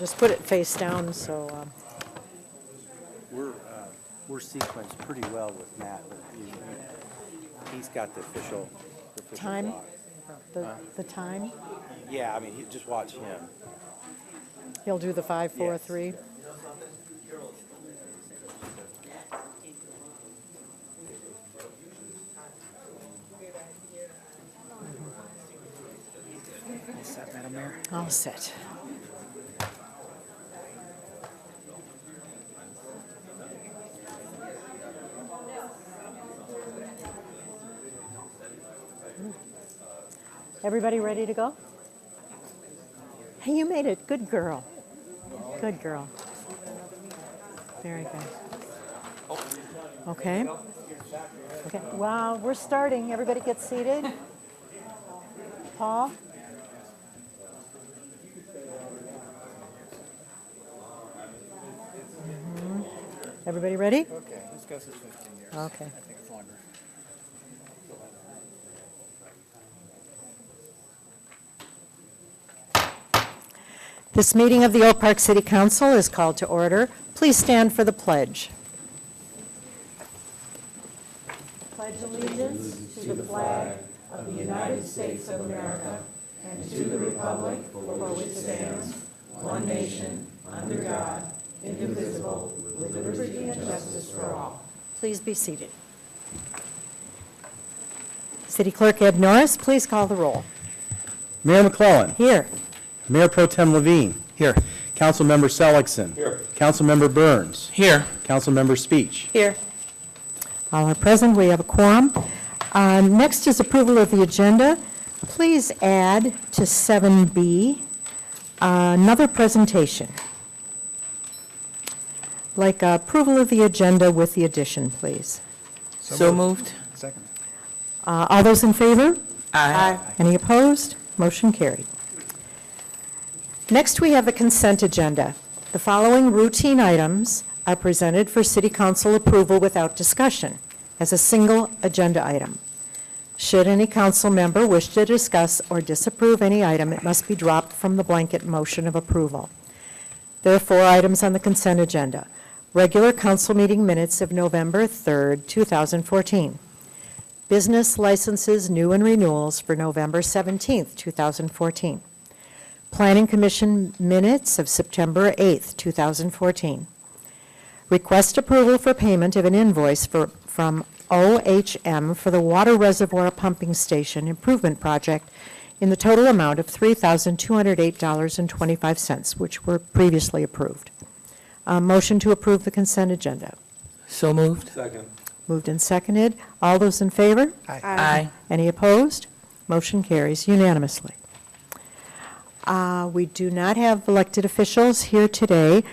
just put it face down, so, We're sequenced pretty well with Matt. He's got the official time, block. the time. Yeah, I mean, just watch him. He'll do the 5, 4, Yes. 3. All set, Madam Mayor? All set. Everybody ready to go? Hey, you made it. Good girl. Good girl. Very good. Okay. Okay. Wow, we're starting. Everybody get seated. Paul? Everybody ready? Okay, let's go for 15 years. Okay. I think it's longer. This meeting of the Oak Park City Council is called to order. Please stand for the pledge. Pledge allegiance to the flag of the United States of America and to the republic for which it stands, one nation, under God, indivisible, with liberty and justice for all. Please be seated. City Clerk Ed Norris, please call the roll. Mayor McClellan. Here. Mayor Pro Tem Levine. Here. Councilmember Selleckson. Here. Councilmember Burns. Here. Councilmember Speech. Here. All are present. We have a quorum. Next is approval of the agenda. Please add to 7B another presentation. Like approval of the agenda with the addition, please. So moved. Second. All those in favor? Aye. Any opposed? Motion carried. Next, we have the consent agenda. The following routine items are presented for City Council approval without discussion as a single agenda item. Should any council member wish to discuss or disapprove any item, it must be dropped from the blanket motion of approval. There are 4 items on the consent agenda. Regular council meeting minutes of November 3rd, 2014. Business licenses, new and renewals for November 17th, 2014. Planning Commission minutes of September 8th, 2014. Request approval for payment of an invoice from OHM for the Water Reservoir Pumping Station Improvement Project in the total amount of $3,208.25, which were previously approved. Motion to approve the consent agenda. So moved. Second. Moved and seconded. All those in favor? Aye. Any opposed? Motion carries unanimously. We do not have elected officials here today,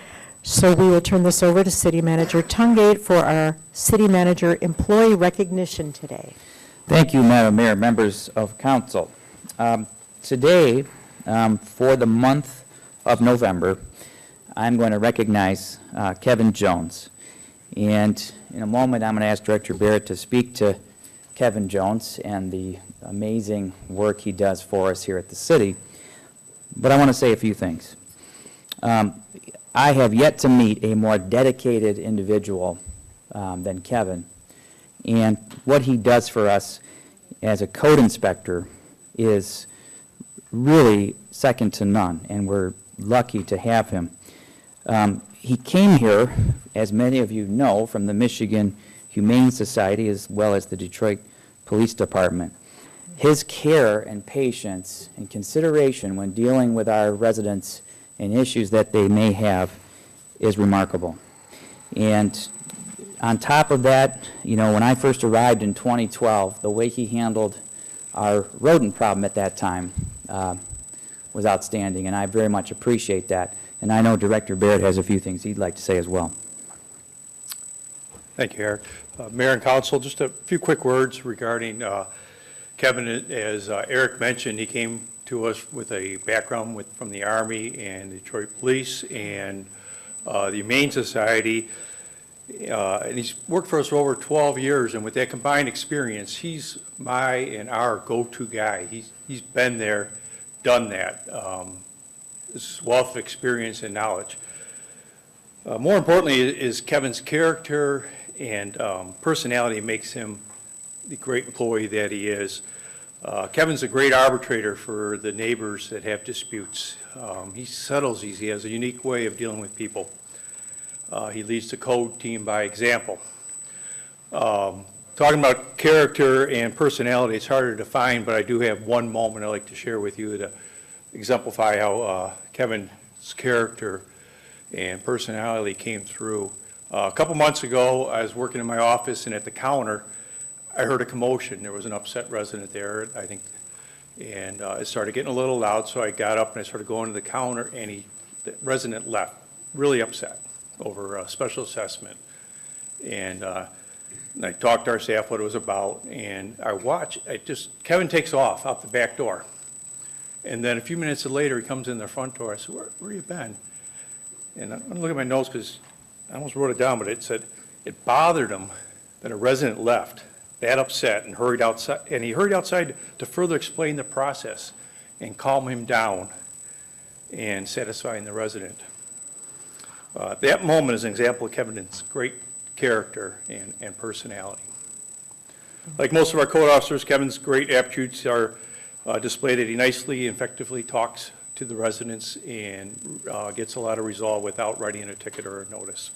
so we will turn this over to City Manager Tungate for our City Manager employee recognition today. Thank you, Madam Mayor, members of council. Today, for the month of November, I'm going to recognize Kevin Jones. And in a moment, I'm going to ask Director Barrett to speak to Kevin Jones and the amazing work he does for us here at the city. But I want to say a few things. I have yet to meet a more dedicated individual than Kevin. And what he does for us as a code inspector is really second to none, and we're lucky to have him. He came here, as many of you know, from the Michigan Humane Society as well as the Detroit Police Department. His care and patience and consideration when dealing with our residents and issues that they may have is remarkable. And on top of that, you know, when I first arrived in 2012, the way he handled our rodent problem at that time was outstanding, and I very much appreciate that. And I know Director Barrett has a few things he'd like to say as well. Thank you, Eric. Mayor and Council, just a few quick words regarding Kevin. As Eric mentioned, he came to us with a background from the Army and Detroit Police and the Humane Society, and he's worked for us for over 12 years, and with that combined experience, he's our go-to guy. He's been there, done that. his wealth of experience and knowledge. More importantly is Kevin's character and personality makes him the great employee that he is. Kevin's a great arbitrator for the neighbors that have disputes. He settles these. He has a unique way of dealing with people. He leads the code team by example. Talking about character and personality, it's harder to define, but I do have one moment I'd like to share with you to exemplify how Kevin's character and personality came through. A couple months ago, I was working in my office, and at the counter, I heard a commotion. There was an upset resident there, I think, and it started getting a little loud, so I got up and I started going to the counter, and the resident left, really upset over a special assessment. And I talked to our staff what it was about, and I watched, Kevin takes off out the back door. And then a few minutes later, he comes in the front door. I said, where you been? And I'm gonna look at my notes because I almost wrote it down, but it said it bothered him that a resident left, that upset, and hurried outside. And he hurried outside to further explain the process and calm him down and satisfying the resident. That moment is an example of Kevin's great character and personality. Like most of our code officers, Kevin's great aptitudes are displayed that he nicely, effectively talks to the residents and gets a lot of resolve without writing a ticket or a notice.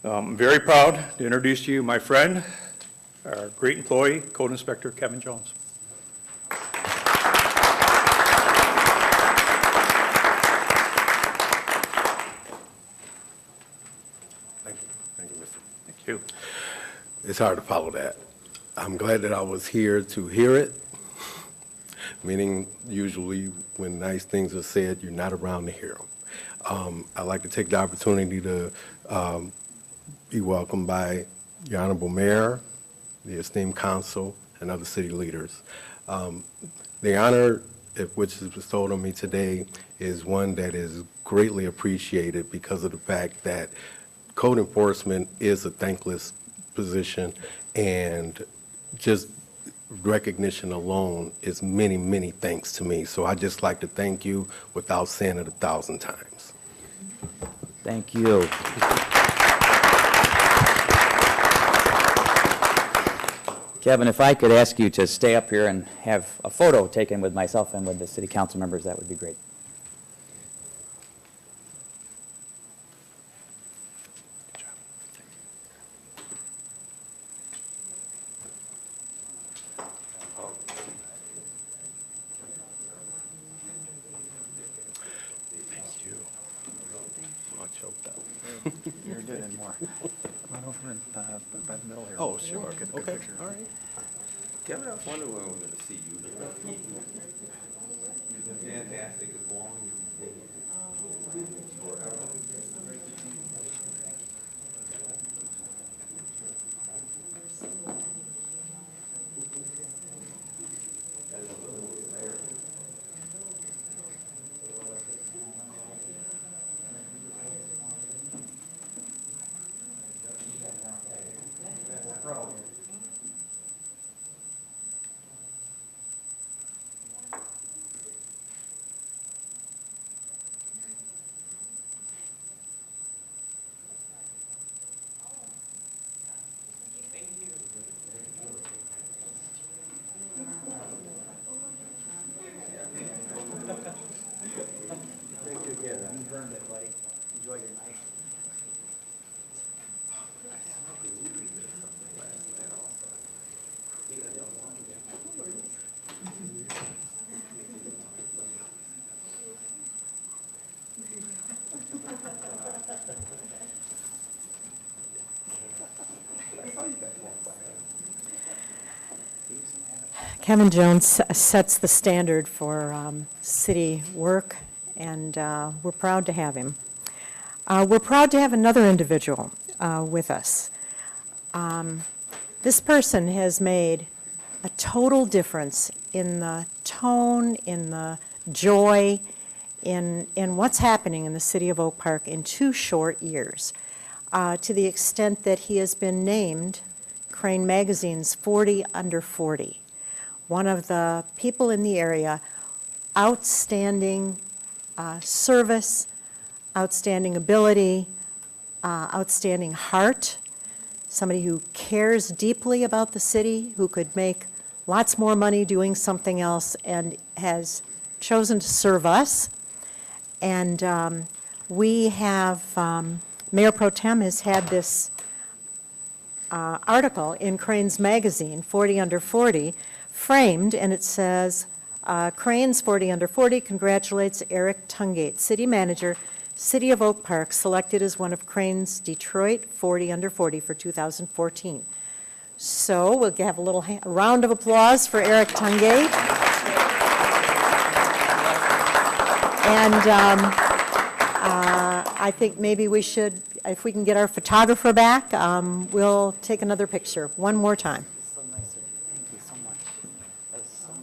I'm very proud to introduce to you my friend, our great employee, Code Inspector Kevin Jones. Thank you. Thank you, Mr. Thank you. It's hard to follow that. I'm glad that I was here to hear it, meaning usually when nice things are said, you're not around to hear them. I'd like to take the opportunity to be welcomed by your Honorable Mayor, the esteemed council, and other city leaders. The honor which is bestowed on me today is one that is greatly appreciated because of the fact that code enforcement is a thankless position, and just recognition alone is many, many thanks to me. So I'd just like to thank you without saying it 1,000 times. Thank you. Kevin, if I could ask you to stay up here and have a photo taken with myself and with the city council members, that would be great. Thank you. I choked up. You're good and more. Come on over and, by the middle here. Oh, sure. Get a good Okay, picture. all right. Kevin, I was wondering when we're gonna see you. You've been fantastic as long as you've been here. Forever. Kevin Jones sets the standard for city work, and we're proud to have him. We're proud to have another individual with us. This person has made a total difference in the tone, in the joy, in what's happening in the city of Oak Park in 2 short years, to the extent that he has been named Crane Magazine's 40 Under 40. One of the people in the area outstanding service, outstanding ability, outstanding heart, somebody who cares deeply about the city, who could make lots more money doing something else, and has chosen to serve us. And we have, Mayor Pro Tem has had this article in Crain's Magazine, 40 Under 40, framed, and it says, Crain's 40 Under 40 congratulates Eric Tungate, City Manager, City of Oak Park, selected as one of Crain's Detroit 40 Under 40 for 2014. So we'll have a little round of applause for Eric Tungate. And I think maybe we should, if we can get our photographer back, we'll take another picture one more time. So nice of you. Thank you so much. That's so nice.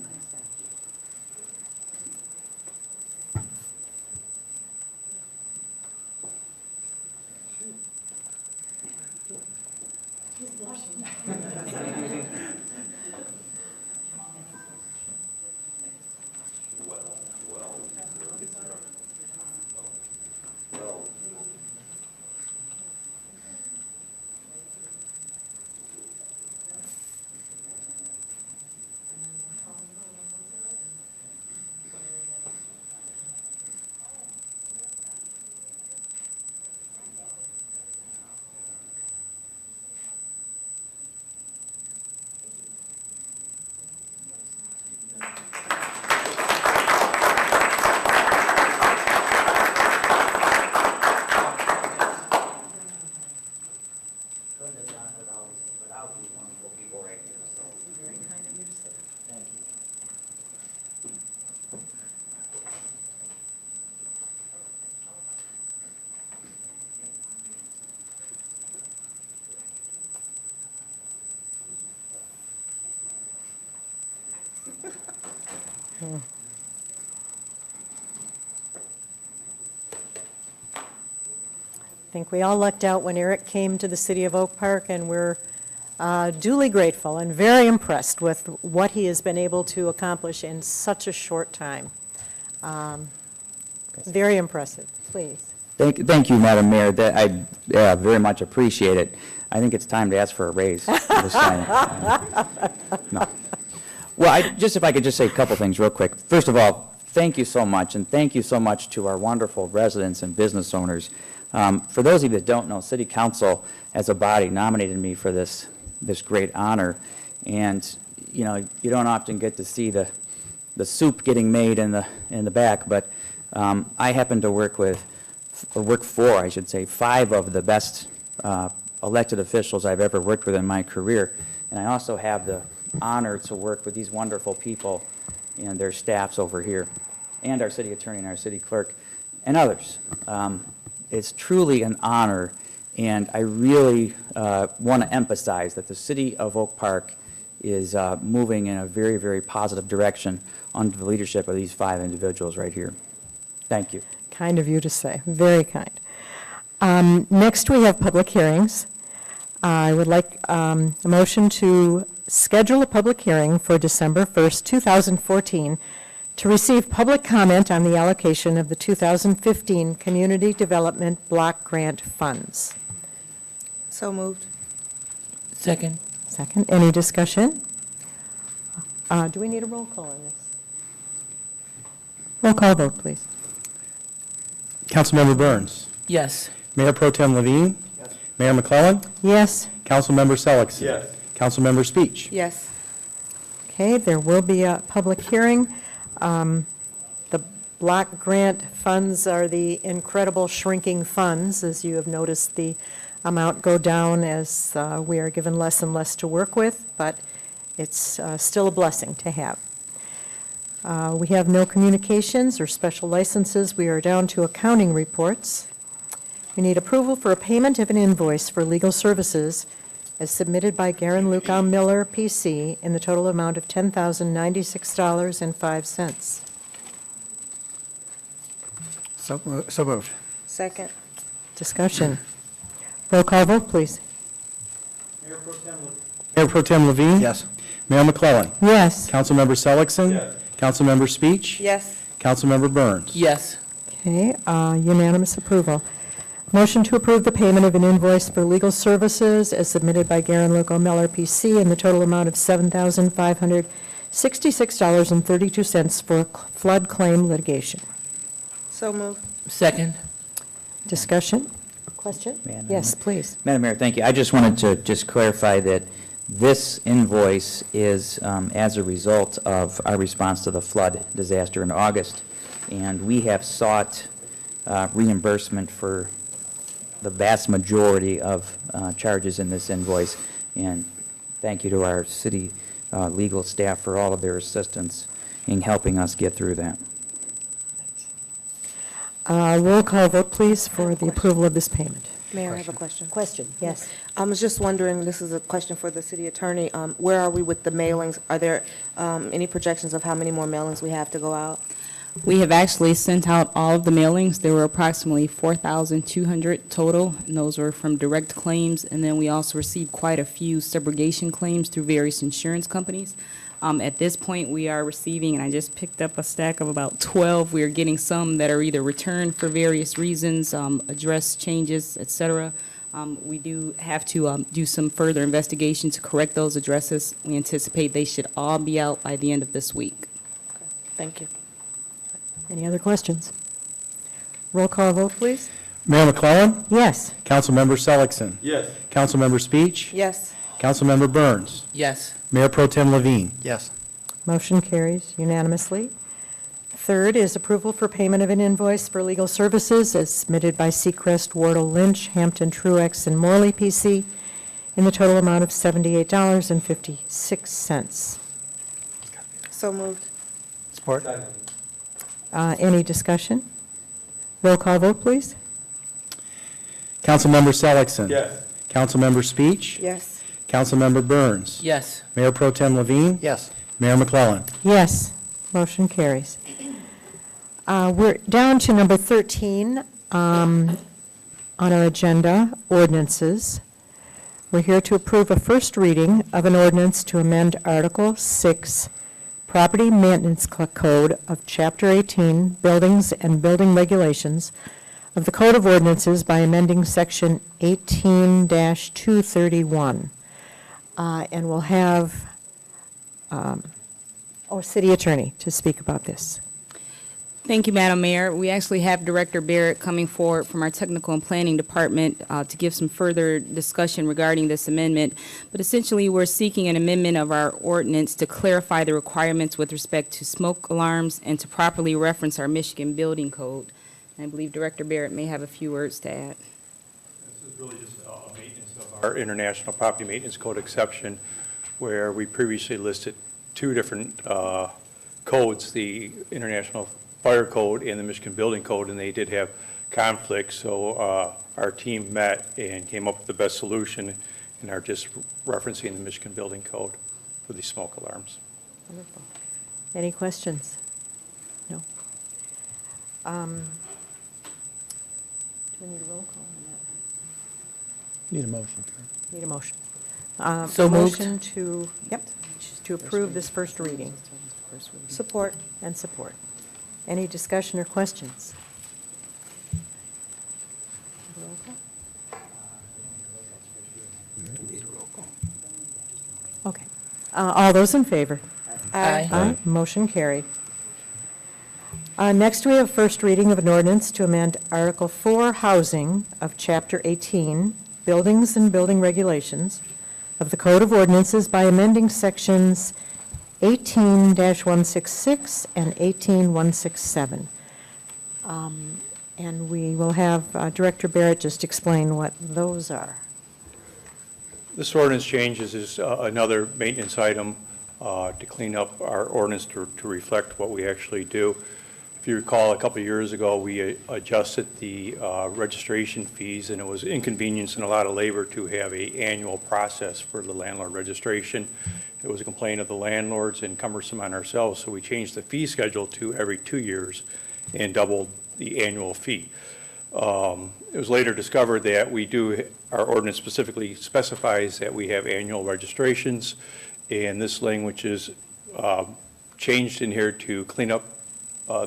I think we all lucked out when Eric came to the city of Oak Park, and we're duly grateful and very impressed with what he has been able to accomplish in such a short time. Very impressive. Please. Thank you, Madam Mayor. I very much appreciate it. I think it's time to ask for a raise this time. No. Well, if I could just say a couple things real quick. First of all, thank you so much, and thank you so much to our wonderful residents and business owners. For those of you that don't know, City Council as a body nominated me for this great honor, and you know, you don't often get to see the soup getting made in the back, but I happen to work for, I should say, 5 of the best elected officials I've ever worked with in my career, and I also have the honor to work with these wonderful people and their staffs over here, and our city attorney and our city clerk, and others. It's truly an honor, and I really want to emphasize that the city of Oak Park is moving in a very, very positive direction under the leadership of these 5 individuals right here. Thank you. Kind of you to say, very kind. Next, we have public hearings. I would like a motion to schedule a public hearing for December 1st, 2014, to receive public comment on the allocation of the 2015 Community Development Block Grant Funds. So moved. Second. Second, any discussion? Do we need a roll call on this? Roll call vote, please. Councilmember Burns. Yes. Mayor Pro Tem Levine. Yes. Mayor McClellan. Yes. Councilmember Seligson. Yes. Councilmember Speech. Yes. Okay, there will be a public hearing. The block grant funds are the incredible shrinking funds. As you have noticed, the amount go down as we are given less and less to work with, but it's still a blessing to have. We have no communications or special licenses. We are down to accounting reports. We need approval for a payment of an invoice for legal services as submitted by Garen Lukow Miller, P.C., in the total amount of $10,096.05. So moved. Second. Discussion. Roll call vote, please. Mayor Pro Tem Levine. Yes. Mayor McClellan. Yes. Councilmember Seligson. Yes. Councilmember Speech? Yes. Councilmember Burns? Yes. Okay, unanimous approval. Motion to approve the payment of an invoice for legal services as submitted by Garen Loco Miller PC in the total amount of $7,566.32 for flood claim litigation. So moved. Second. Discussion? Question? Madam Yes, Mayor. please. Madam Mayor, thank you. I just wanted to just clarify that this invoice is as a result of our response to the flood disaster in August, and we have sought reimbursement for the vast majority of charges in this invoice, and thank you to our city legal staff for all of their assistance in helping us get through that. Roll call vote, please, for the approval of this payment. Mayor, I have a question. Question, yes. I was just wondering, this is a question for the city attorney, where are we with the mailings? Are there any projections of how many more mailings we have to go out? We have actually sent out all of the mailings. There were approximately 4,200 total, and those were from direct claims. And then we also received quite a few subrogation claims through various insurance companies. At this point, we are receiving, and I just picked up a stack of about 12. We are getting some that are either returned for various reasons, address changes, et cetera. We do have to do some further investigation to correct those addresses. We anticipate they should all be out by the end of this week. Thank you. Any other questions? Roll call vote, please. Mayor McClellan? Yes. Councilmember Seligson? Yes. Councilmember Speech? Yes. Councilmember Burns? Yes. Mayor Pro Tem Levine? Yes. Motion carries unanimously. Third is approval for payment of an invoice for legal services as submitted by Seacrest, Wardle Lynch, Hampton Truex, and Morley PC in the total amount of $78.56. So moved. Support. Any discussion? Roll call vote, please. Councilmember Seligson? Yes. Councilmember Speech? Yes. Councilmember Burns? Yes. Mayor Pro Tem Levine? Yes. Mayor McClellan? Yes, motion carries. We're down to number 13 on our agenda, ordinances. We're here to approve a first reading of an ordinance to amend Article 6, Property Maintenance Code of Chapter 18, Buildings and Building Regulations of the Code of Ordinances by amending Section 18-231. And we'll have our city attorney to speak about this. Thank you, Madam Mayor. We actually have Director Barrett coming forward from our Technical and Planning Department to give some further discussion regarding this amendment. But essentially, we're seeking an amendment of our ordinance to clarify the requirements with respect to smoke alarms and to properly reference our Michigan Building Code. And I believe Director Barrett may have a few words to add. This is really just a maintenance of our International Property Maintenance Code exception, where we previously listed two different codes, the International Fire Code and the Michigan Building Code, and they did have conflicts. So our team met and came up with the best solution and are just referencing the Michigan Building Code for these smoke alarms. Wonderful. Any questions? No. Do we need a roll call on Need a motion. that? Need a motion. So moved. Motion to, to approve this first reading Support. and support. Any discussion or questions? Roll call? Okay. All those in favor? Aye. Motion carried. Next, we have first reading of an ordinance to amend Article 4, Housing of Chapter 18, Buildings and Building Regulations of the Code of Ordinances by amending Sections 18-166 and 18-167. And we will have Director Barrett just explain what those are. This ordinance changes is another maintenance item to clean up our ordinance to reflect what we actually do. If you recall, a couple of years ago, we adjusted the registration fees, and it was inconvenience and a lot of labor to have an annual process for the landlord registration. It was a complaint of the landlords and cumbersome on ourselves, so we changed the fee schedule to every 2 years and doubled the annual fee. It was later discovered that our ordinance specifically specifies that we have annual registrations, and this language is changed in here to clean up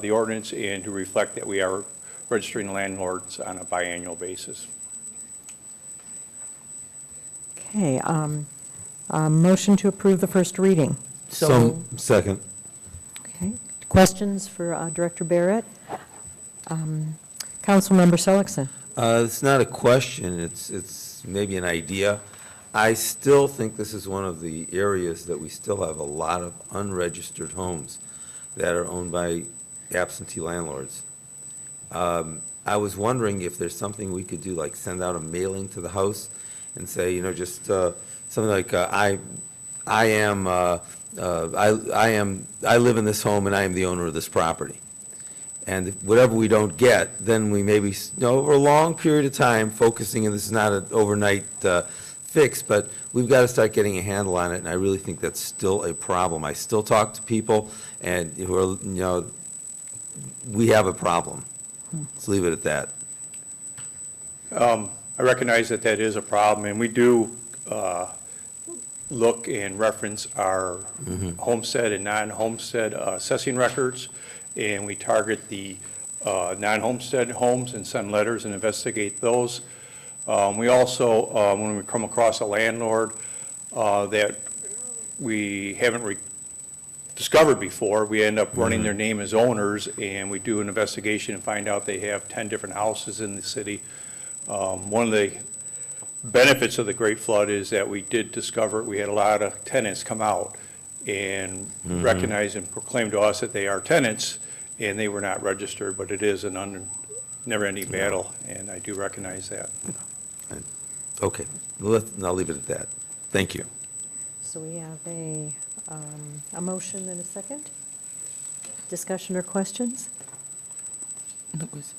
the ordinance and to reflect that we are registering landlords on a biannual basis. Okay, motion to approve the first reading. Second. Okay, questions for Director Barrett? Councilmember Seligson. It's not a question, it's maybe an idea. I still think this is one of the areas that we still have a lot of unregistered homes that are owned by absentee landlords. I was wondering if there's something we could do, like send out a mailing to the house and say, just something like, I live in this home and I am the owner of this property. And whatever we don't get, then we maybe, over a long period of time, focusing, and this is not an overnight fix, but we've got to start getting a handle on it, and I really think that's still a problem. I still talk to people, and who are, we have a problem. Let's leave it at that. I recognize that that is a problem, and we do look and reference our homestead and non-homestead assessing records, and we target the non-homestead homes and send letters and investigate those. We also, when we come across a landlord that we haven't discovered before, we end up running their name as owners, and we do an investigation and find out they have 10 different houses in the city. One of the benefits of the Great Flood is that we did discover we had a lot of tenants come out and recognize and proclaim to us that they are tenants, and they were not registered, but it is an never-ending battle, and I do recognize that. Okay, I'll leave it at that. Thank you. So we have a motion and a second. Discussion or questions?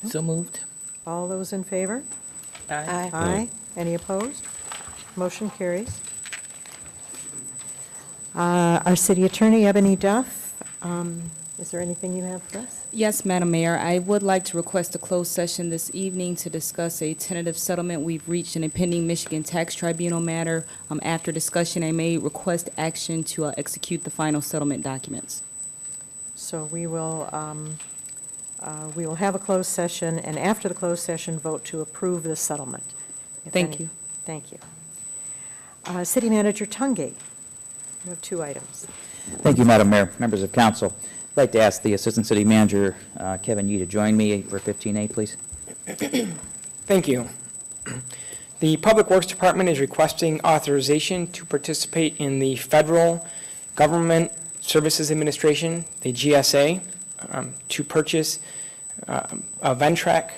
So moved. All those in favor? Aye. Aye. Any opposed? Motion carries. Our city attorney, Ebony Duff, is there anything you have for us? Yes, Madam Mayor, I would like to request a closed session this evening to discuss a tentative settlement we've reached in a pending Michigan Tax Tribunal matter. After discussion, I may request action to execute the final settlement documents. So we will have a closed session, and after the closed session, vote to approve the settlement. Thank you. Thank you. City Manager Tungate, you have 2 items. Thank you, Madam Mayor, members of council. I'd like to ask the Assistant City Manager, Kevin Yee, to join me for 15A, please. Thank you. The Public Works Department is requesting authorization to participate in the Federal Government Services Administration, the GSA, to purchase a Ventrac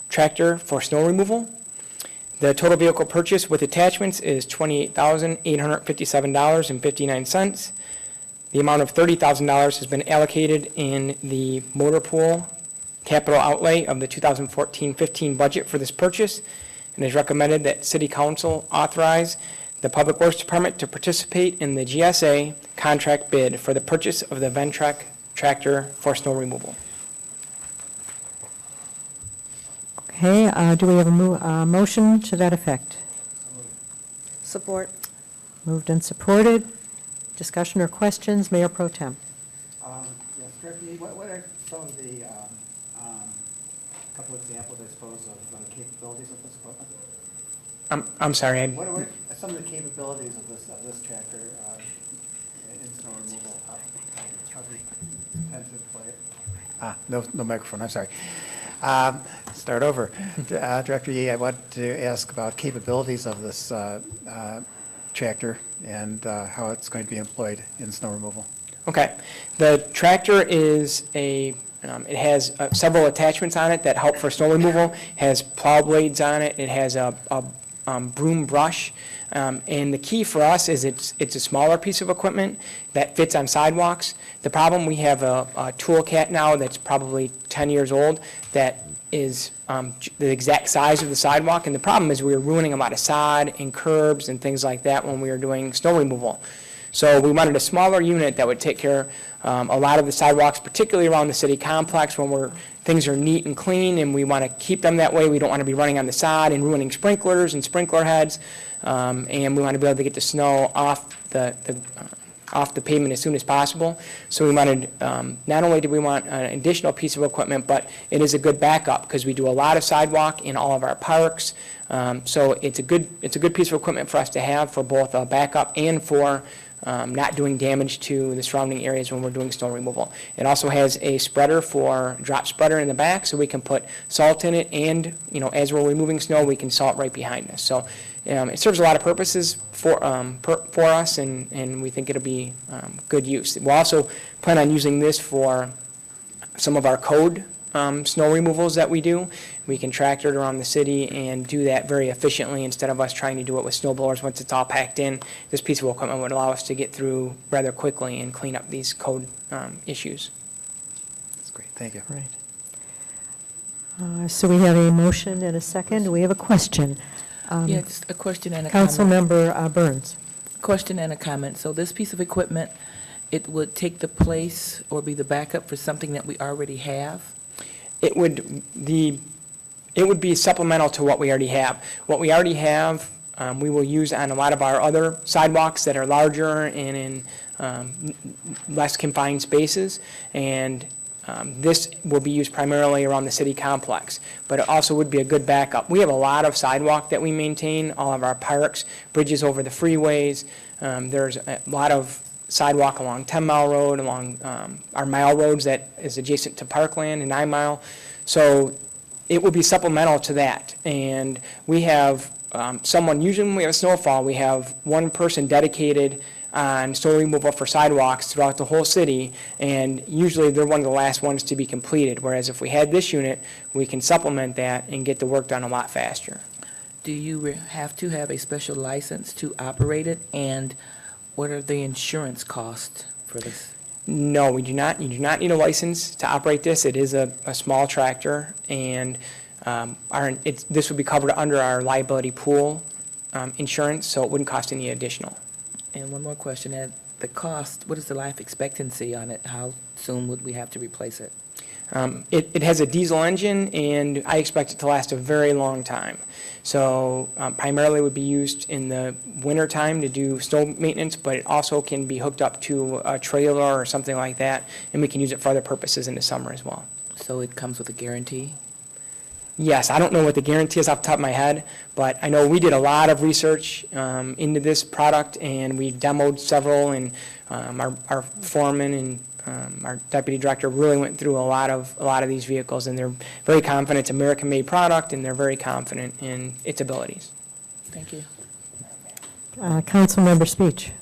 tractor for snow removal. The total vehicle purchase with attachments is $28,857.59. The amount of $30,000 has been allocated in the motor pool capital outlay of the 2014-15 budget for this purchase, and is recommended that City Council authorize the Public Works Department to participate in the GSA contract bid for the purchase of the Ventrac tractor for snow removal. Okay, do we have a motion to that effect? Support. Moved and supported. Discussion or questions? Mayor Pro Tem. Yes, Director Yee, what are some of the, couple examples, I suppose, of the capabilities of this equipment? I'm sorry, What are some of the capabilities of this tractor in snow removal? How do you intend to play it? No microphone, I'm sorry. Start over. Director Yee, I want to ask about capabilities of this tractor and how it's going to be employed in snow removal. Okay. The tractor is it has several attachments on it that help for snow removal. It has plow blades on it. It has a broom brush. And the key for us is it's a smaller piece of equipment that fits on sidewalks. The problem, we have a tool cat now that's probably 10 years old that is the exact size of the sidewalk. And the problem is we were ruining a lot of sod and curbs and things like that when we were doing snow removal. So we wanted a smaller unit that would take care of a lot of the sidewalks, particularly around the city complex when things are neat and clean, and we want to keep them that way. We don't want to be running on the sod and ruining sprinklers and sprinkler heads, and we want to be able to get the snow off the off the pavement as soon as possible. So we wanted, not only do we want an additional piece of equipment, but it is a good backup because we do a lot of sidewalk in all of our parks. So it's a good piece of equipment for us to have for both a backup and for not doing damage to the surrounding areas when we're doing snow removal. It also has a spreader drop spreader in the back, so we can put salt in it, and, as we're removing snow, we can salt right behind us. So it serves a lot of purposes for us, and we think it'll be good use. We'll also plan on using this for some of our code snow removals that we do. We can tractor it around the city and do that very efficiently instead of us trying to do it with snow blowers once it's all packed in. This piece of equipment would allow us to get through rather quickly and clean up these code issues. That's great, thank you. Right. So we have a motion and a second. We have a question. Yes, a question and a comment. Councilmember Burns. Question and a comment. So this piece of equipment, it would take the place or be the backup for something that we already have? It would be supplemental to what we already have. What we already have, we will use on a lot of our other sidewalks that are larger and in less confined spaces, and this will be used primarily around the city complex, but it also would be a good backup. We have a lot of sidewalk that we maintain, all of our parks, bridges over the freeways. There's a lot of sidewalk along 10 Mile Road, along our mile roads that is adjacent to Parkland and 9 Mile. So it will be supplemental to that. And we have usually when we have a snowfall, we have one person dedicated on snow removal for sidewalks throughout the whole city, and usually they're one of the last ones to be completed, whereas if we had this unit, we can supplement that and get the work done a lot faster. Do you have to have a special license to operate it, and what are the insurance costs for this? No, we do not. You do not need a license to operate this. It is a small tractor, and this would be covered under our liability pool insurance, so it wouldn't cost any additional. And one more question, Ed. The cost, what is the life expectancy on it? How soon would we have to replace it? It has a diesel engine, and I expect it to last a very long time. So primarily would be used in the winter time to do snow maintenance, but it also can be hooked up to a trailer or something like that, and we can use it for other purposes in the summer as well. So it comes with a guarantee? Yes, I don't know what the guarantee is off the top of my head, but I know we did a lot of research into this product, and we demoed several, and our foreman and our deputy director really went through a lot of these vehicles, and they're very confident it's American-made product, and they're very confident in its abilities. Thank you. Councilmember Speech.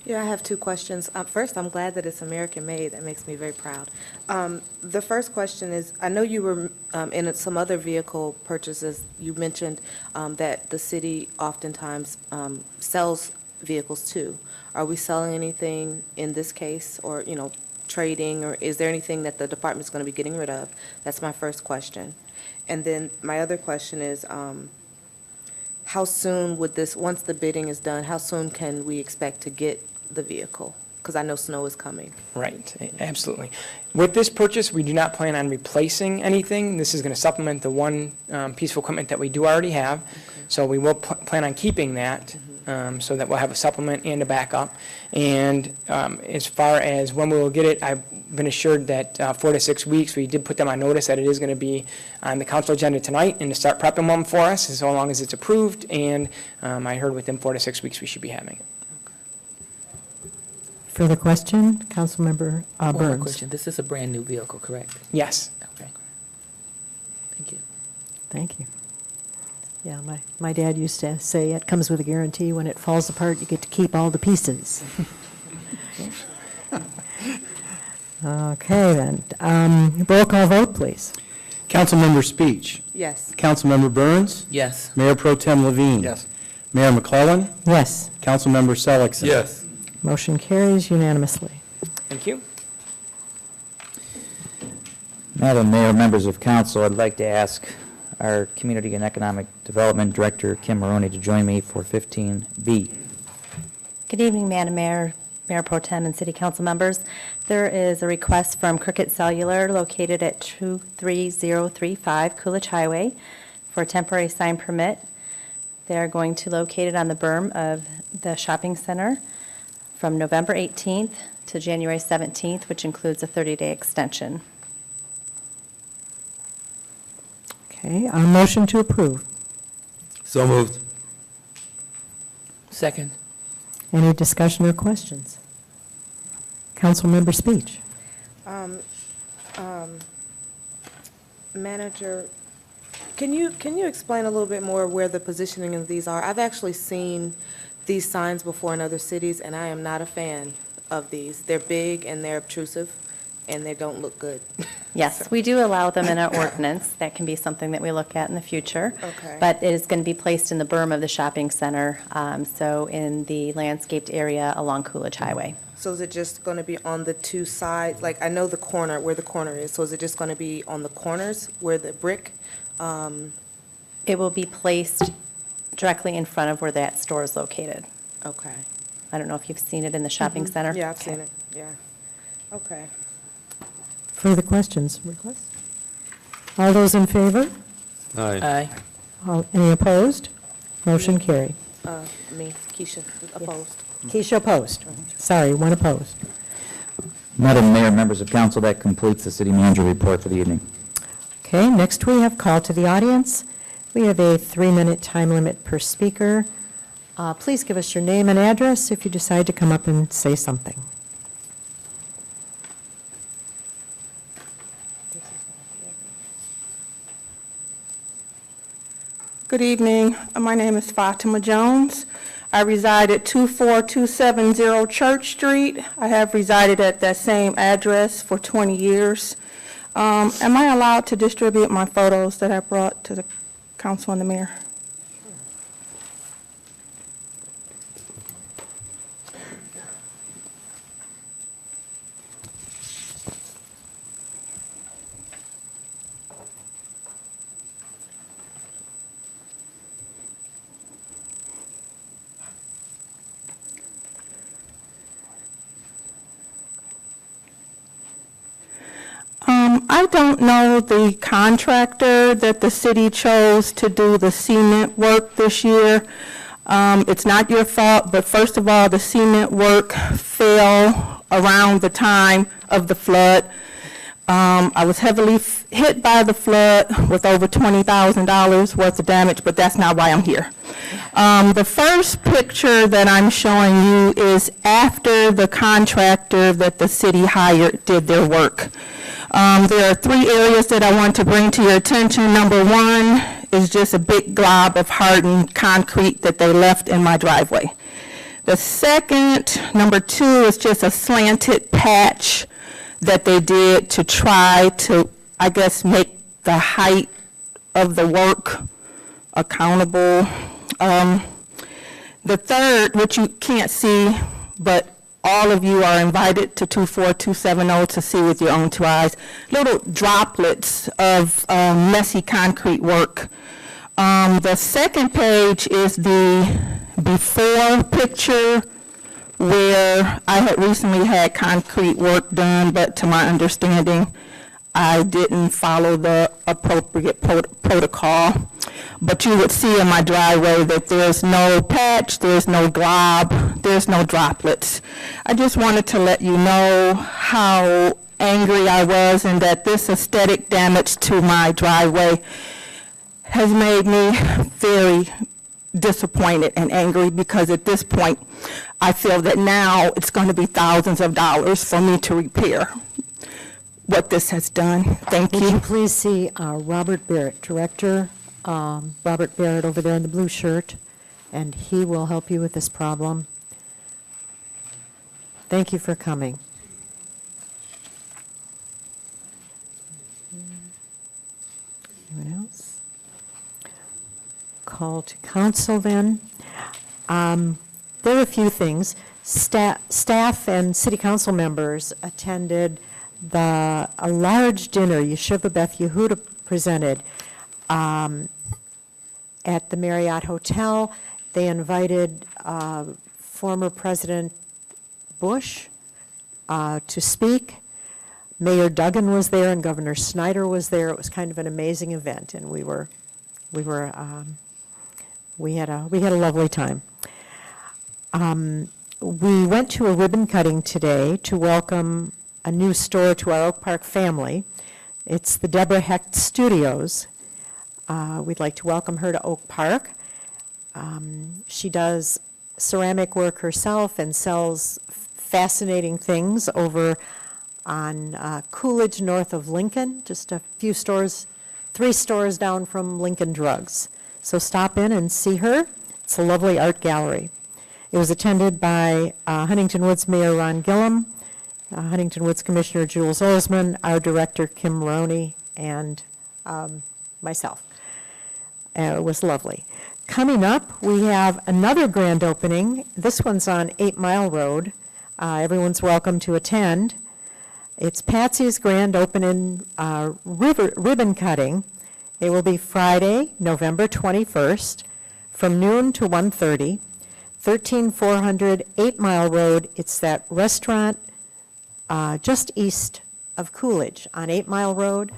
Yeah, I have two questions. First, I'm glad that it's American-made. That makes me very proud. The first question is, I know you were in some other vehicle purchases, you mentioned that the city oftentimes sells vehicles too. Are we selling anything in this case, or, trading, or is there anything that the department's going to be getting rid of? That's my first question. And then my other question is, how soon would this, once the bidding is done, how soon can we expect to get the vehicle? Because I know snow is coming. Right, absolutely. With this purchase, we do not plan on replacing anything. This is going to supplement the one piece of equipment that we do already have. Okay. So we will plan on keeping that, so that we'll have a supplement and a backup. And as far as when we will get it, I've been assured that 4 to 6 weeks. We did put them on notice that it is going to be on the council agenda tonight and to start prepping them for us, as long as it's approved. And I heard within 4 to 6 weeks we should be having it. Further question? Councilmember One more Burns. question. This is a brand-new vehicle, correct? Yes. Okay. Thank you. Thank you. Yeah, my dad used to say it comes with a guarantee. When it falls apart, you get to keep all the pieces. Okay, then. Roll call vote, please. Councilmember Speech. Yes. Councilmember Burns. Yes. Mayor Pro Tem Levine. Yes. Mayor McClellan. Yes. Councilmember Seligson. Yes. Motion carries unanimously. Thank you. Madam Mayor, members of council, I'd like to ask our Community and Economic Development Director, Kim Maroney, to join me for 15B. Good evening, Madam Mayor, Mayor Pro Tem, and City Council members. There is a request from Cricket Cellular located at 23035 Coolidge Highway for a temporary sign permit. They are going to locate it on the berm of the shopping center from November 18th to January 17th, which includes a 30-day extension. Okay, a motion to approve. So moved. Second. Any discussion or questions? Councilmember Speech. Manager, can you explain a little bit more where the positioning of these are? I've actually seen these signs before in other cities, and I am not a fan of these. They're big and they're obtrusive, and they don't look good. Yes, we do allow them in our ordinance. That can be something that we look at in the future. Okay. But it is going to be placed in the berm of the shopping center, so in the landscaped area along Coolidge Highway. So is it just going to be on the two sides? Like, I know the corner, where the corner is, so is it just going to be on the corners where the brick? It will be placed directly in front of where that store is located. Okay. I don't know if you've seen it in the shopping center. Yeah, I've seen it, yeah. Okay. Further questions? All those in favor? Aye. Any opposed? Motion carried. Me, Keisha, opposed. Keisha opposed. Sorry, one opposed. Madam Mayor, members of council, that completes the city manager report for the evening. Okay, next we have call to the audience. We have a 3-minute time limit per speaker. Please give us your name and address if you decide to come up and say something. Good evening. My name is Fatima Jones. I reside at 24270 Church Street. I have resided at that same address for 20 years. Am I allowed to distribute my photos that I brought to the council and the mayor? I don't know the contractor that the city chose to do the cement work this year. It's not your fault, but first of all, the cement work fell around the time of the flood. I was heavily hit by the flood with over $20,000 worth of damage, but that's not why I'm here. The first picture that I'm showing you is after the contractor that the city hired did their work. There are 3 areas that I want to bring to your attention. Number 1 is just a big glob of hardened concrete that they left in my driveway. The second, number 2, is just a slanted patch that they did to try to, I guess, make the height of the work accountable. The third, which you can't see, but all of you are invited to 24270 to see with your own 2 eyes, little droplets of messy concrete work. The second page is the before picture where I had recently had concrete work done, but to my understanding, I didn't follow the appropriate protocol. But you would see in my driveway that there's no patch, there's no glob, there's no droplets. I just wanted to let you know how angry I was and that this aesthetic damage to my driveway has made me very disappointed and angry, because at this point, I feel that now it's going to be thousands of dollars for me to repair what this has done. Thank Would you you. please see Robert Barrett, Director Robert Barrett over there in the blue shirt, and he will help you with this problem. Thank you for coming. Anyone else? Call to council then. There are a few things. Staff and city council members attended a large dinner Yeshiva Beth Yehuda presented at the Marriott Hotel. They invited former President Bush to speak. Mayor Duggan was there and Governor Snyder was there. It was kind of an amazing event, and we had a lovely time. We went to a ribbon cutting today to welcome a new store to our Oak Park family. It's the Deborah Hecht Studios. We'd like to welcome her to Oak Park. She does ceramic work herself and sells fascinating things over on Coolidge, north of Lincoln, just a few stores, 3 stores down from Lincoln Drugs. So stop in and see her. It's a lovely art gallery. It was attended by Huntington Woods Mayor Ron Gillum, Huntington Woods Commissioner Jules Olsman, our director Kim Maroney, and myself. It was lovely. Coming up, we have another grand opening. This one's on 8 Mile Road. Everyone's welcome to attend. It's Patsy's grand opening ribbon cutting. It will be Friday, November 21st, from noon to 1:30, 13400 8 Mile Road. It's that restaurant just east of Coolidge on 8 Mile Road,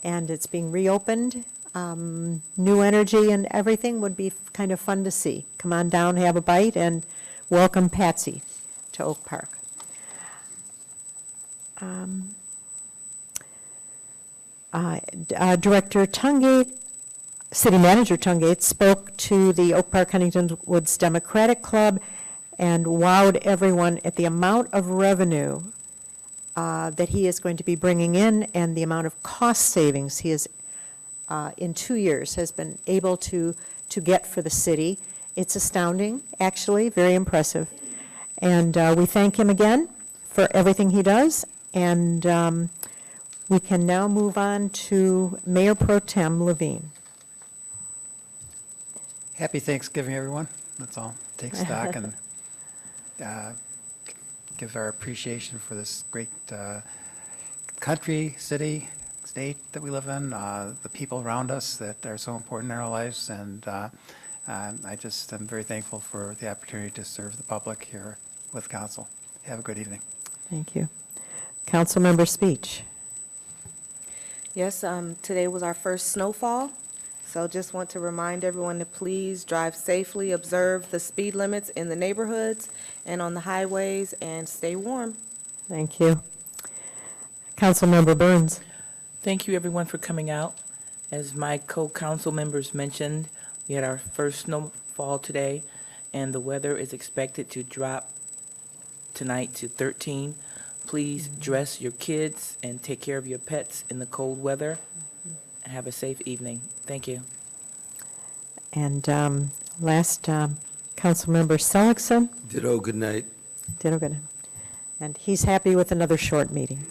and it's being reopened. New energy and everything would be kind of fun to see. Come on down, have a bite, and welcome Patsy to Oak Park. Director Tungate, City Manager Tungate spoke to the Oak Park Huntington Woods Democratic Club and wowed everyone at the amount of revenue that he is going to be bringing in and the amount of cost savings he is in 2 years has been able to get for the city. It's astounding, actually, very impressive. And we thank him again for everything he does. And we can now move on to Mayor Pro Tem Levine. Happy Thanksgiving, everyone. That's all. Take stock and give our appreciation for this great country, city, state that we live in, the people around us that are so important in our lives, and I'm very thankful for the opportunity to serve the public here with council. Have a good evening. Thank you. Council member speech. Yes, today was our first snowfall, so just want to remind everyone to please drive safely, observe the speed limits in the neighborhoods and on the highways, and stay warm. Thank you. Council member Burns. Thank you, everyone, for coming out. As my co-council members mentioned, we had our first snowfall today, and the weather is expected to drop tonight to 13. Please dress your kids and take care of your pets in the cold weather. Have a safe evening. Thank you. And last, Council member Seligson. Ditto, good night. Ditto, good. And he's happy with another short meeting.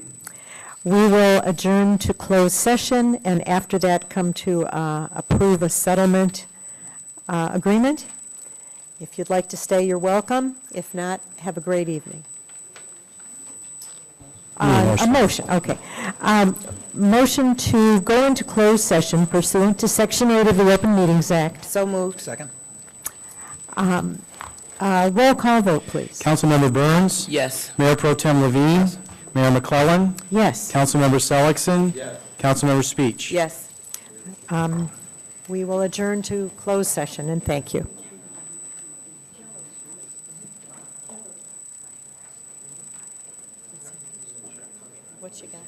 We will adjourn to closed session, and after that come to approve a settlement agreement. If you'd like to stay, you're welcome. If not, have a great evening. A motion, okay. Motion to go into closed session pursuant to Section 8 of the Open Meetings Act. So moved. Second. Roll call vote, please. Councilmember Burns? Yes. Mayor Pro Tem Levine? Mayor McClellan? Yes. Councilmember Seligson? Yes. Councilmember Speech? Yes. We will adjourn to closed session, and thank you. What you got?